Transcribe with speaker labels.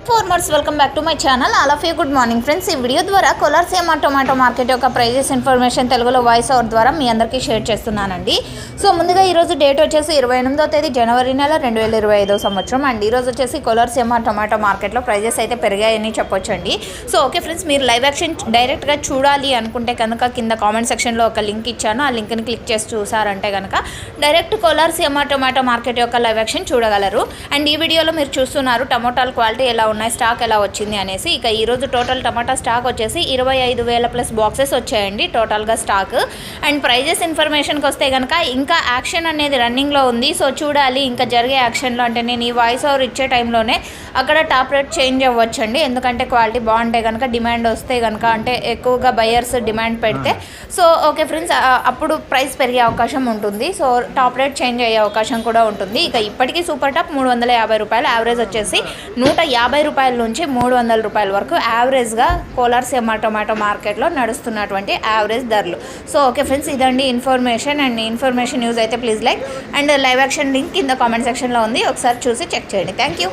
Speaker 1: Farmers welcome back to my channel. All of you good morning friends. ఈ video ద్వారా కోలార్సీమ tomato market యొక్క prices information తెలుగులో voice over ద్వారా మీ అందరికీ share చేస్తున్నానండి. సో ముందుగా ఈరోజు డేట్ వచ్చేసి 28వ తేదీ జనవరి నెల 2025 సంవత్సరం. అండ్ ఈరోజు వచ్చేసి కోలార్సీమ టొమాటో మార్కెట్లో ప్రైజెస్ అయితే పెరిగాయని చెప్పొచ్చండి. సో ఓకే ఫ్రెండ్స్, మీరు లైవ్ యాక్షన్ డైరెక్ట్గా చూడాలి అనుకుంటే కనుక కింద కామెంట్ సెక్షన్లో ఒక లింక్ ఇచ్చాను. ఆ లింక్ని క్లిక్ చేసి చూసారంటే కనుక డైరెక్ట్ కోలార్సీమ టొమాటో మార్కెట్ యొక్క లైవ్ యాక్షన్ చూడగలరు. అండ్ ఈ వీడియోలో మీరు చూస్తున్నారు టమోటాల క్వాలిటీ ఎలా ఉన్నాయి, స్టాక్ ఎలా వచ్చింది అనేసి. ఇక ఈరోజు టోటల్ టమాటా స్టాక్ వచ్చేసి 25,000 ప్లస్ బాక్సెస్ వచ్చాయండి టోటల్గా స్టాక్. అండ్ ప్రైజెస్ ఇన్ఫర్మేషన్కి వస్తే కనుక ఇంకా యాక్షన్ అనేది రన్నింగ్లో ఉంది. సో చూడాలి ఇంకా జరిగే యాక్షన్లో. అంటే నేను ఈ వాయిస్ ఓవర్ ఇచ్చే టైంలోనే అక్కడ టాప్ రేట్ చేంజ్ అవ్వచ్చండి. ఎందుకంటే క్వాలిటీ బాగుంటే కనుక డిమాండ్ వస్తే కనుక, అంటే ఎక్కువగా బయర్స్ డిమాండ్ పెడితే సో ఓకే ఫ్రెండ్స్, అప్పుడు ప్రైస్ పెరిగే అవకాశం ఉంటుంది. సో టాప్ రేట్ చేంజ్ అయ్యే అవకాశం కూడా ఉంటుంది. ఇక ఇప్పటికీ సూపర్ టాప్ 350 రూపాయలు, యావరేజ్ వచ్చేసి 150 రూపాయల నుంచి 300 రూపాయల వరకు యావరేజ్గా కోలార్సీమ టొమాటో మార్కెట్లో నడుస్తున్నటువంటి యావరేజ్ ధరలు. సో ఓకే ఫ్రెండ్స్, ఇదండి ఇన్ఫర్మేషన్. అండ్ ఇన్ఫర్మేషన్ యూజ్ అయితే please like and live action link కింద కామెంట్ సెక్షన్లో ఉంది, ఒకసారి చూసి చెక్ చేయండి. Thank you.